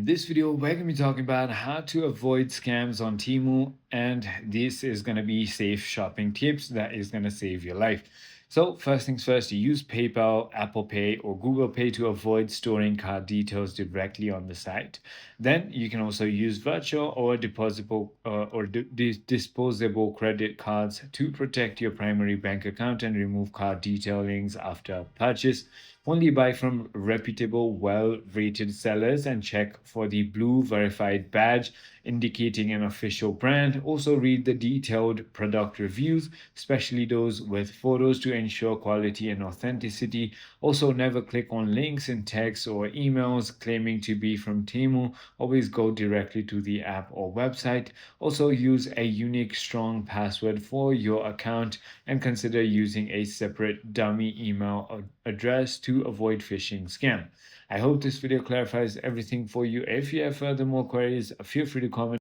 In this video, we're going to be talking about how to avoid scams on Temu, and this is going to be safe shopping tips that is going to save your life. So first things first, you use PayPal, Apple Pay, or Google Pay to avoid storing card details directly on the site. Then you can also use virtual or disposable credit cards to protect your primary bank account and remove card detailings after purchase. Only buy from reputable, well rated sellers and check for the blue verified badge indicating an official brand. Also, read the detailed product reviews, especially those with photos, to ensure quality and authenticity. Also, never click on links in text or emails claiming to be from Temu. Always go directly to the app or website. Also, use a unique, strong password for your account and consider using a separate dummy email address to avoid phishing scam. I hope this video clarifies everything for you. If you have further more queries, feel free to comment.